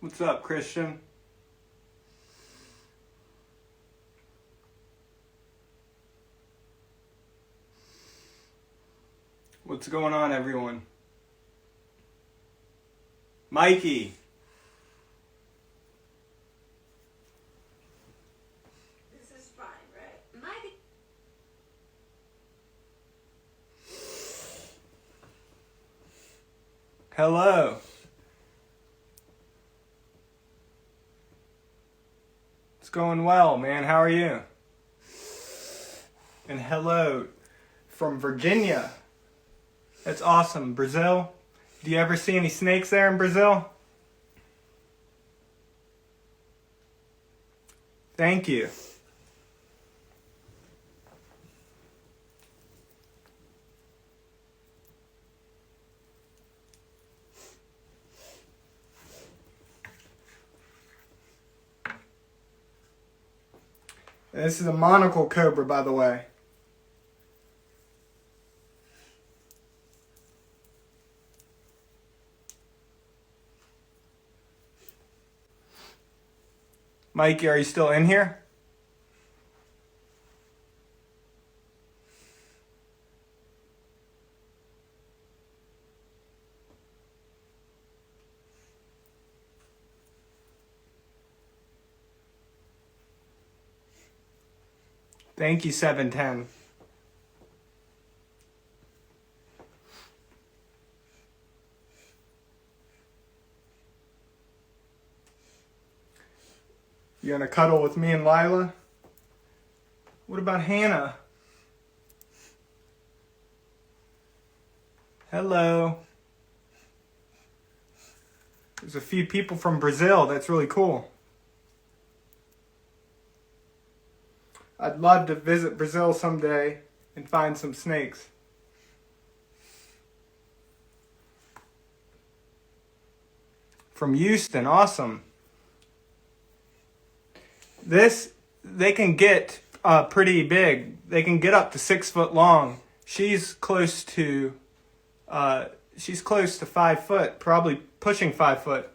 What's up, Christian? What's going on, everyone? Mikey. This is fine, right? Mikey. Hello. It's going well, man. How are you? And hello from Virginia. That's awesome. Brazil. Do you ever see any snakes there in Brazil? Thank you. This is a monocled cobra, by the way. Mikey, are you still in here? Thank you, 710. You gonna cuddle with me and Lila? What about Hannah? Hello. There's a few people from Brazil. That's really cool. I'd love to visit Brazil someday and find some snakes. From Houston, awesome. They can get pretty big. They can get up to 6 foot long. She's close to 5 foot, probably pushing 5 foot.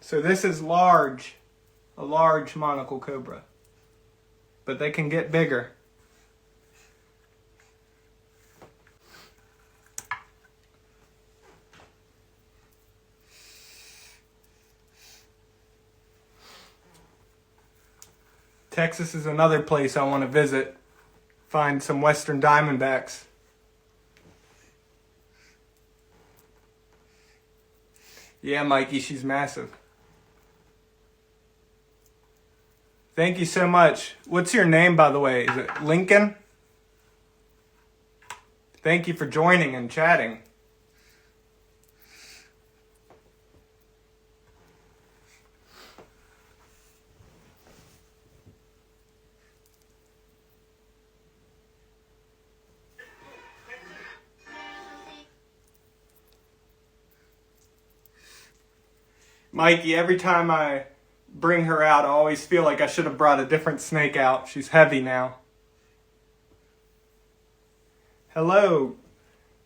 So this is a large monocled cobra. But they can get bigger. Texas is another place I want to visit. Find some western diamondbacks. Yeah, Mikey, she's massive. Thank you so much. What's your name, by the way? Is it Lincoln? Thank you for joining and chatting. Mikey, every time I bring her out, I always feel like I should have brought a different snake out. She's heavy now. Hello.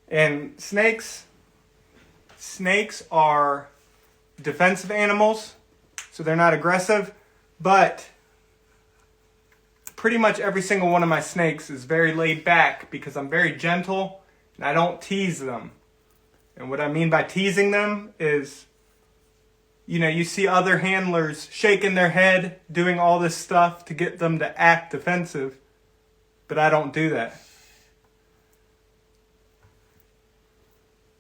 And snakes are defensive animals, so they're not aggressive, but pretty much every single one of my snakes is very laid back because I'm very gentle and I don't tease them. And what I mean by teasing them is, you see other handlers shaking their head, doing all this stuff to get them to act defensive, but I don't do that.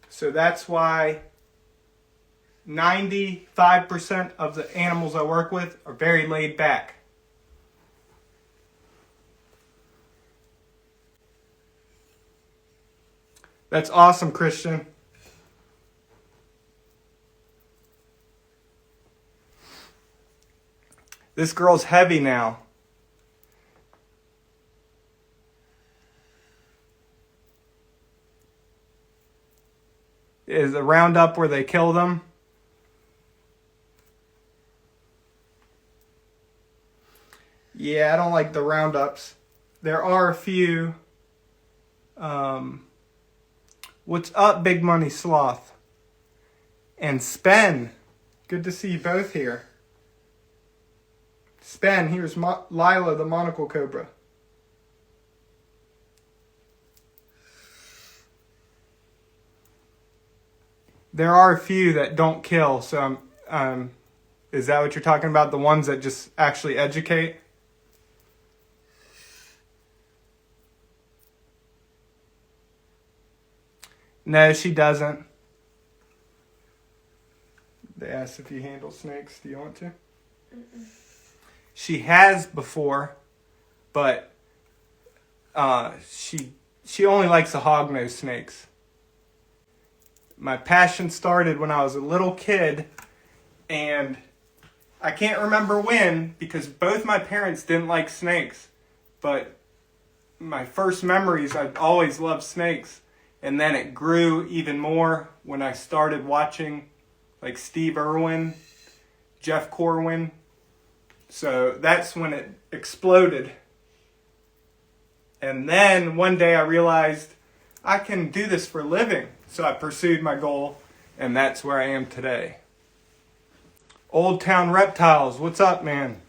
So that's why 95% of the animals I work with are very laid back. That's awesome, Christian. This girl's heavy now. Is the roundup where they kill them? Yeah, I don't like the roundups. There are a few. What's up, Big Money Sloth? And Spen. Good to see you both here. Spen, here's Lila, the Monocled Cobra. There are a few that don't kill, so is that what you're talking about? The ones that just actually educate? No, she doesn't. They asked if you handle snakes. Do you want to? Mm-mm. She has before, but she only likes the hognose snakes. My passion started when I was a little kid, and I can't remember when because both my parents didn't like snakes. But my first memories, I've always loved snakes. And then it grew even more when I started watching like Steve Irwin, Jeff Corwin. So that's when it exploded. And then one day I realized I can do this for a living. So I pursued my goal, and that's where I am today. Old Town Reptiles, what's up, man?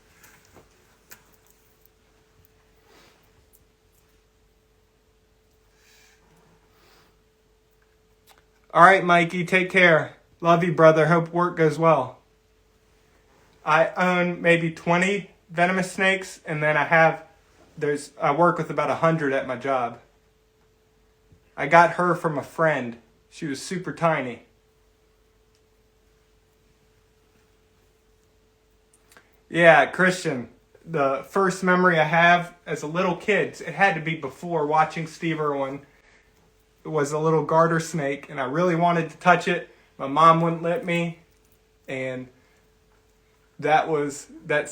All right, Mikey, take care. Love you, brother. Hope work goes well. I own maybe 20 venomous snakes, and then I work with about 100 at my job. I got her from a friend. She was super tiny. Yeah, Christian, the first memory I have as a little kid, it had to be before watching Steve Irwin. It was a little garter snake, and I really wanted to touch it. My mom wouldn't let me, and that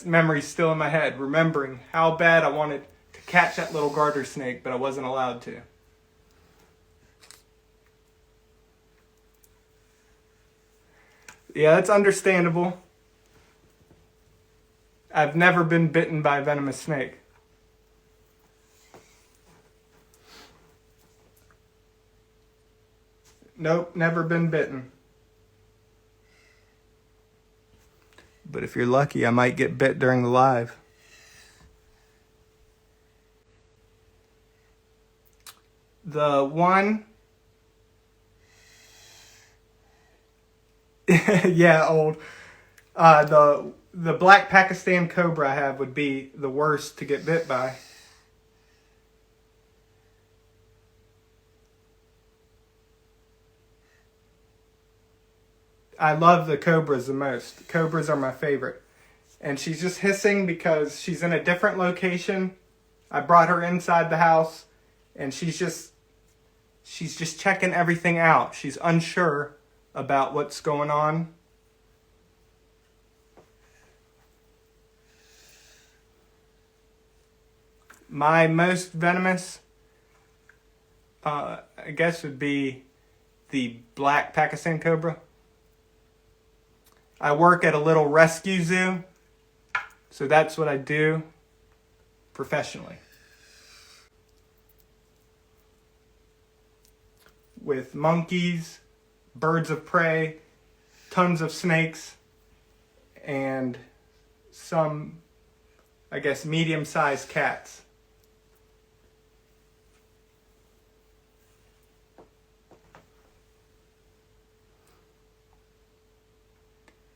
memory's still in my head, remembering how bad I wanted to catch that little garter snake, but I wasn't allowed to. Yeah, that's understandable. I've never been bitten by a venomous snake. Nope, never been bitten. But if you're lucky, I might get bit during the live. The one... yeah, old. The black Pakistan cobra I have would be the worst to get bit by. I love the cobras the most. Cobras are my favorite. And she's just hissing because she's in a different location. I brought her inside the house, and she's just checking everything out. She's unsure about what's going on. My most venomous, I guess, would be the black Pakistan cobra. I work at a little rescue zoo, so that's what I do professionally. With monkeys, birds of prey, tons of snakes, and some, I guess, medium-sized cats.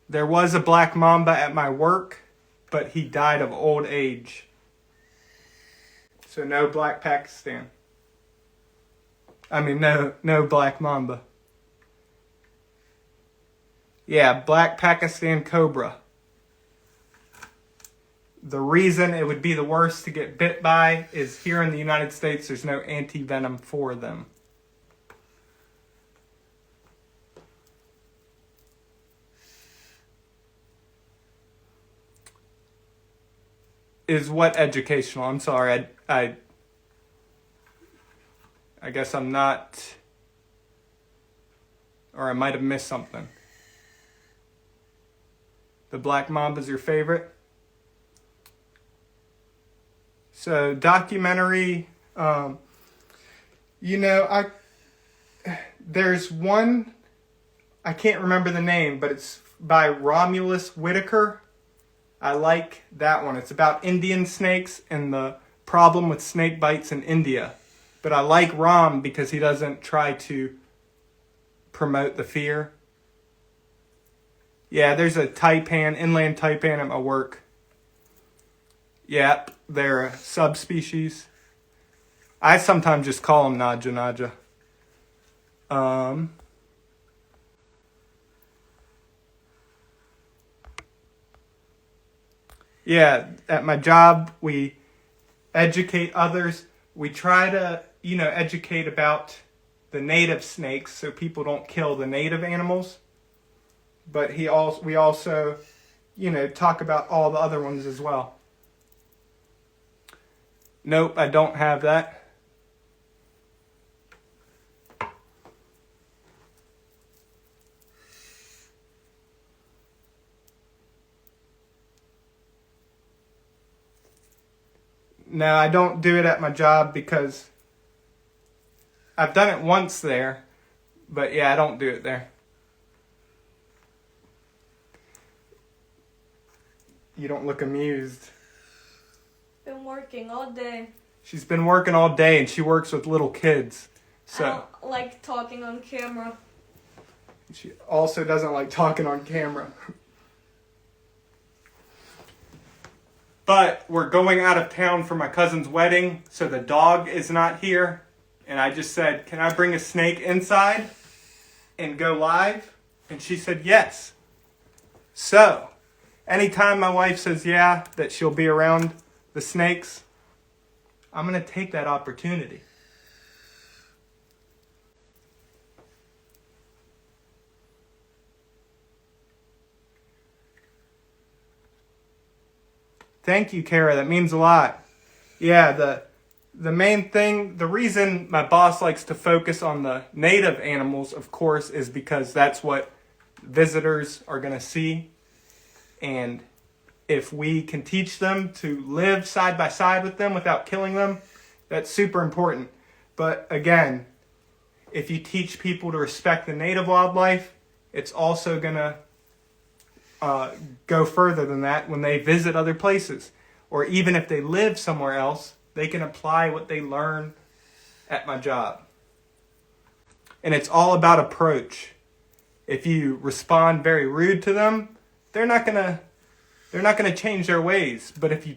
There was a black mamba at my work, but he died of old age. So no black Pakistan. No black mamba. Yeah, black Pakistan cobra. The reason it would be the worst to get bit by is here in the United States, there's no anti-venom for them. Is what educational? I'm sorry, I guess I'm not, or I might have missed something. The black mamba's your favorite? So documentary, there's one, I can't remember the name, but it's by Romulus Whitaker. I like that one. It's about Indian snakes and the problem with snake bites in India. But I like Rom because he doesn't try to promote the fear. Yeah, there's a taipan, inland taipan at my work. Yep, they're a subspecies. I sometimes just call them Naja Naja. Yeah, at my job, we educate others. We try to, educate about the native snakes so people don't kill the native animals. But we also, talk about all the other ones as well. Nope, I don't have that. No, I don't do it at my job because I've done it once there, but yeah, I don't do it there. You don't look amused. Been working all day. She's been working all day and she works with little kids. So I don't like talking on camera. She also doesn't like talking on camera. But we're going out of town for my cousin's wedding, so the dog is not here. And I just said, can I bring a snake inside and go live? And she said yes. So, anytime my wife says yeah, that she'll be around the snakes, I'm going to take that opportunity. Thank you, Kara. That means a lot. Yeah, the main thing, the reason my boss likes to focus on the native animals, of course, is because that's what visitors are going to see. And if we can teach them to live side by side with them without killing them, that's super important. But again, if you teach people to respect the native wildlife, it's also going to go further than that when they visit other places. Or even if they live somewhere else, they can apply what they learn at my job. And it's all about approach. If you respond very rude to them, they're not gonna change their ways. But if you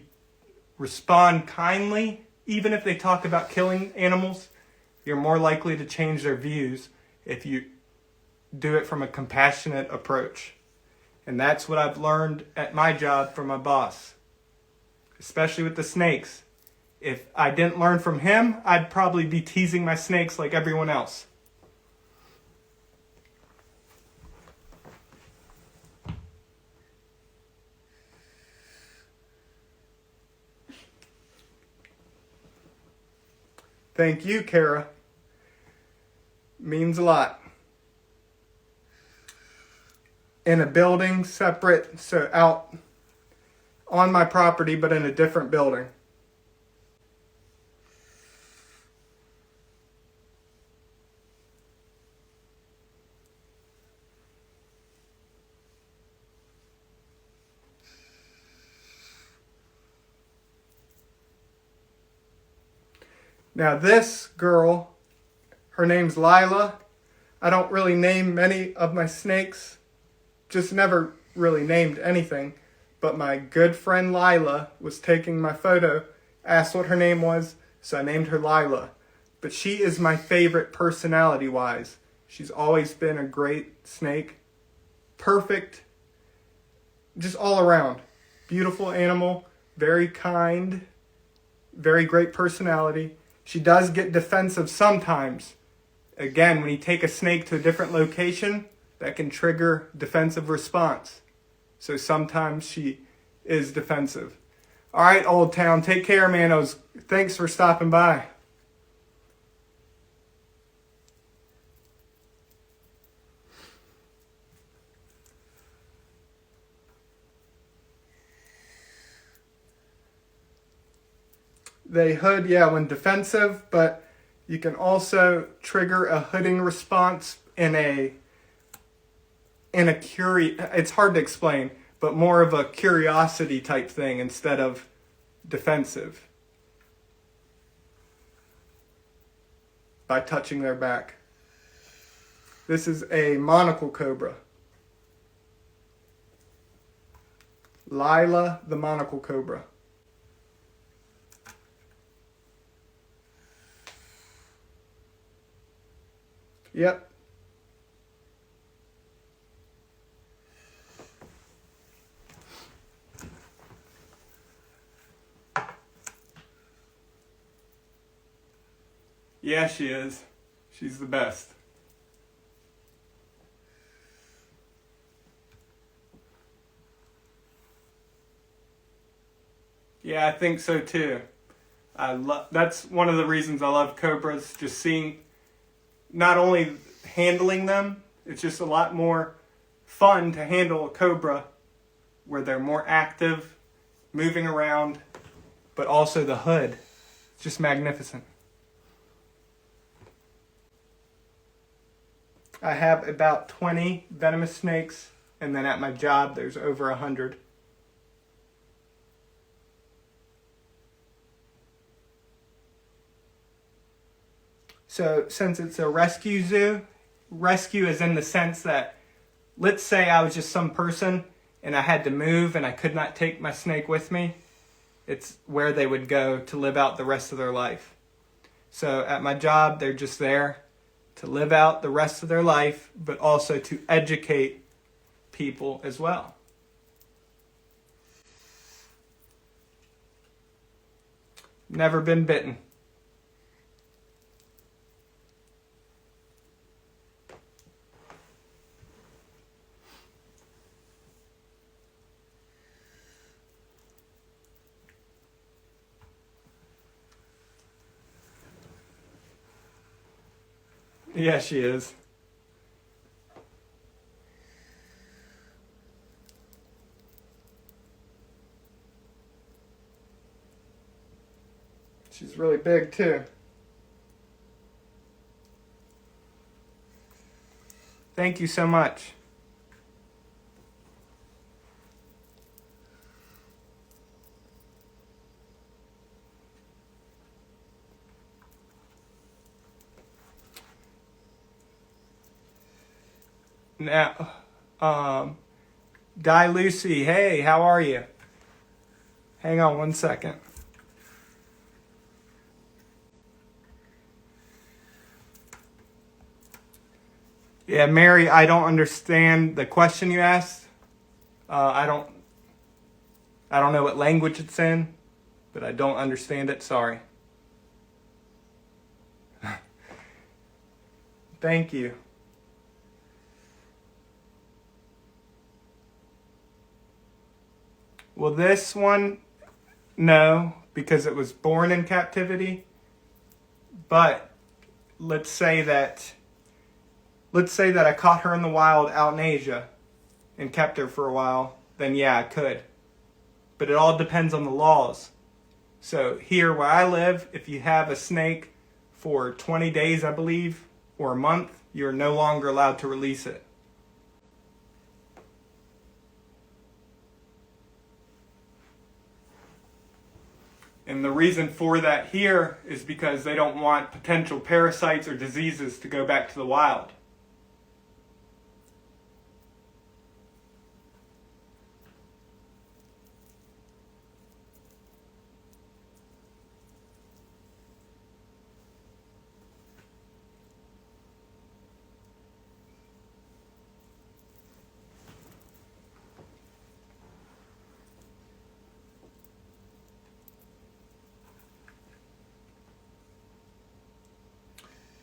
respond kindly, even if they talk about killing animals, you're more likely to change their views if you do it from a compassionate approach. And that's what I've learned at my job from my boss, especially with the snakes. If I didn't learn from him, I'd probably be teasing my snakes like everyone else. Thank you, Kara. Means a lot. In a building separate, so out on my property, but in a different building. Now this girl, her name's Lila. I don't really name many of my snakes. Just never really named anything. But my good friend Lila was taking my photo, asked what her name was, so I named her Lila. But she is my favorite personality-wise. She's always been a great snake. Perfect. Just all around. Beautiful animal. Very kind. Very great personality. She does get defensive sometimes. Again, when you take a snake to a different location, that can trigger defensive response. So sometimes she is defensive. All right, Old Town, take care, manos. Thanks for stopping by. They hood, when defensive, but you can also trigger a hooding response in a in it's hard to explain, but more of a curiosity type thing instead of defensive by touching their back. This is a monocled cobra. Lila the monocled cobra. Yep. Yeah, she is. She's the best. Yeah, I think so too. That's one of the reasons I love cobras, just seeing, not only handling them, it's just a lot more fun to handle a cobra where they're more active, moving around, but also the hood. It's just magnificent. I have about 20 venomous snakes, and then at my job there's over 100. So since it's a rescue zoo, rescue is in the sense that, let's say I was just some person and I had to move and I could not take my snake with me, it's where they would go to live out the rest of their life. So at my job, they're just there to live out the rest of their life, but also to educate people as well. Never been bitten. Yeah, she is. She's really big too. Thank you so much. Now, Di Lucy, hey, how are you? Hang on one second. Yeah, Mary, I don't understand the question you asked. I don't know what language it's in, but I don't understand it. Sorry. Thank you. Well, this one, no, because it was born in captivity. But let's say that I caught her in the wild out in Asia and kept her for a while, then yeah, I could. But it all depends on the laws. So here where I live, if you have a snake for 20 days, I believe, or a month, you're no longer allowed to release it. And the reason for that here is because they don't want potential parasites or diseases to go back to the wild.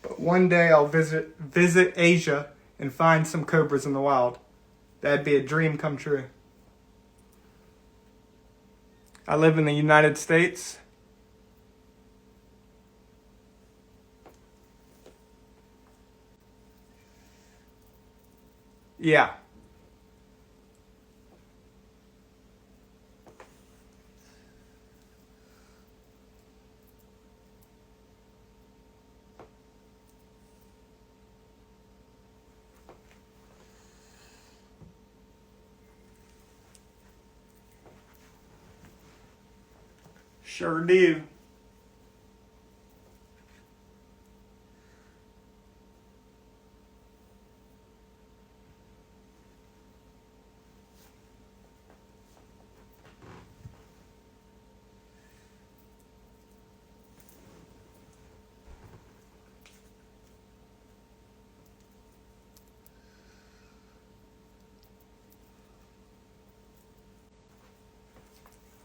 But one day I'll visit Asia and find some cobras in the wild. That'd be a dream come true. I live in the United States. Yeah. Sure do.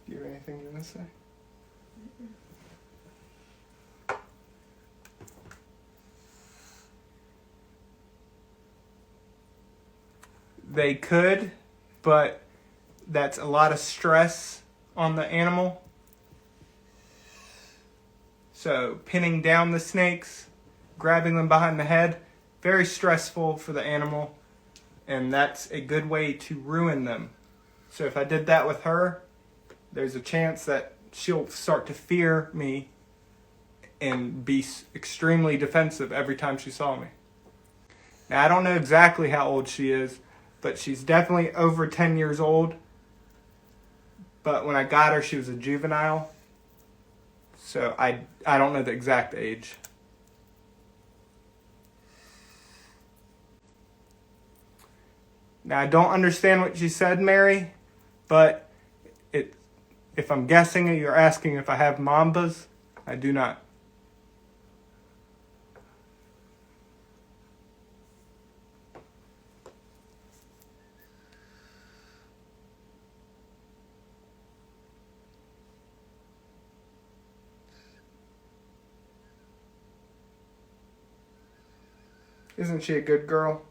Do you have anything you want to say? They could, but that's a lot of stress on the animal. So pinning down the snakes, grabbing them behind the head, very stressful for the animal, and that's a good way to ruin them. So if I did that with her, there's a chance that she'll start to fear me and be extremely defensive every time she saw me. Now, I don't know exactly how old she is, but she's definitely over 10 years old. But when I got her, she was a juvenile. So I don't know the exact age. Now, I don't understand what you said, Mary, but if I'm guessing you're asking if I have mambas, I do not. Isn't she a good girl?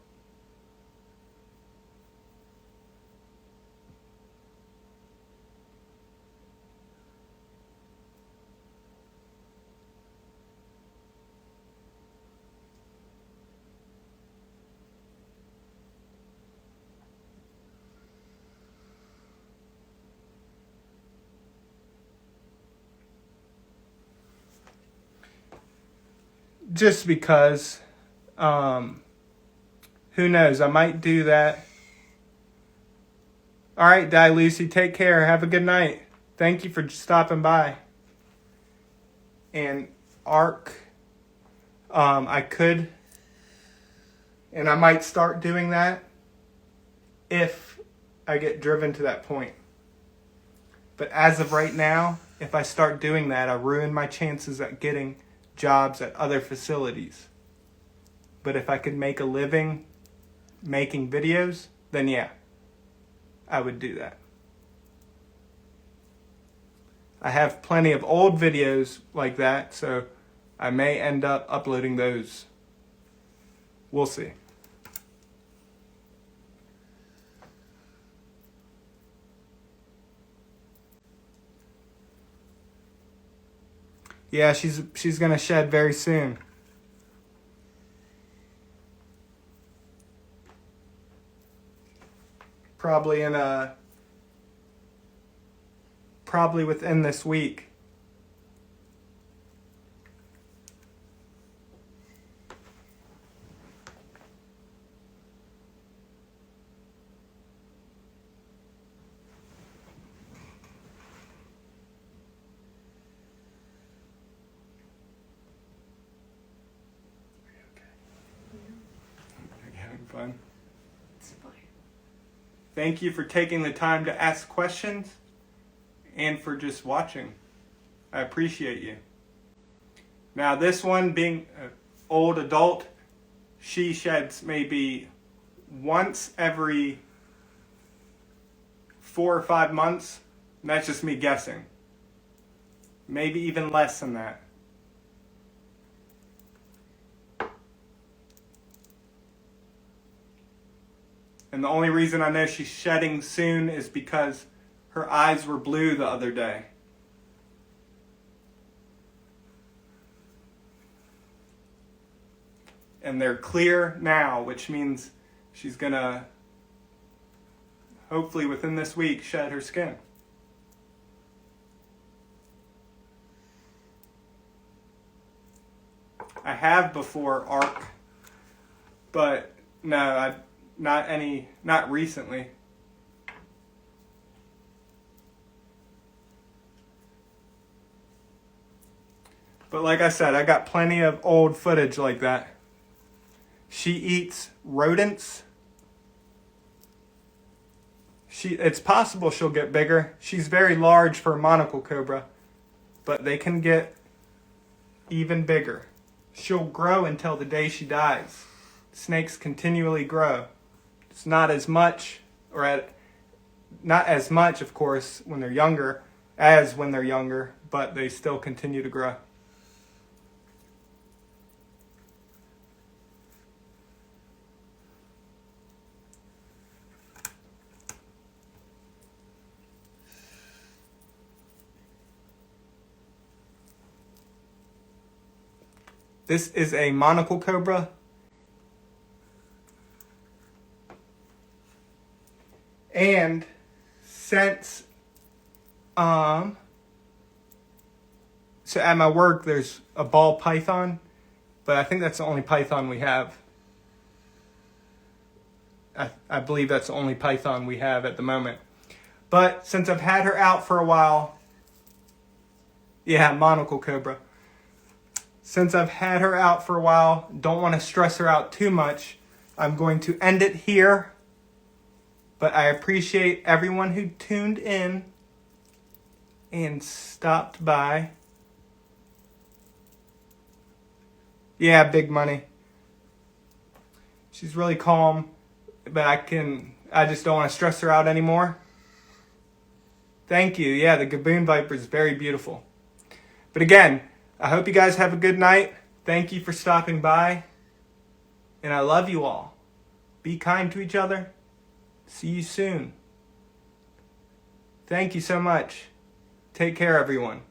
Just because, who knows, I might do that. All right, Di Lucy, take care. Have a good night. Thank you for stopping by. And Ark, I could, and I might start doing that if I get driven to that point. But as of right now, if I start doing that, I ruin my chances at getting jobs at other facilities. But if I could make a living making videos, then yeah, I would do that. I have plenty of old videos like that, so I may end up uploading those. We'll see. Yeah, she's gonna shed very soon. Probably within this week. Are you having fun? It's fine. Thank you for taking the time to ask questions and for just watching. I appreciate you. Now this one, being an old adult, she sheds maybe once every 4 or 5 months. And that's just me guessing. Maybe even less than that. And the only reason I know she's shedding soon is because her eyes were blue the other day. And they're clear now, which means she's gonna, hopefully within this week, shed her skin. I have before Ark, but no, not recently. But like I said, I got plenty of old footage like that. She eats rodents. It's possible she'll get bigger. She's very large for a monocled cobra, but they can get even bigger. She'll grow until the day she dies. Snakes continually grow. It's not as much, not as much, of course, when they're younger, but they still continue to grow. This is a monocled cobra. And since, so at my work there's a ball python, but I think that's the only python we have. I believe that's the only python we have at the moment. But since I've had her out for a while, yeah, monocled cobra. Since I've had her out for a while, don't want to stress her out too much, I'm going to end it here. But I appreciate everyone who tuned in and stopped by. Yeah, big money. She's really calm, but I just don't want to stress her out anymore. Thank you. Yeah, the Gaboon Viper is very beautiful. But again, I hope you guys have a good night. Thank you for stopping by. And I love you all. Be kind to each other. See you soon. Thank you so much. Take care, everyone.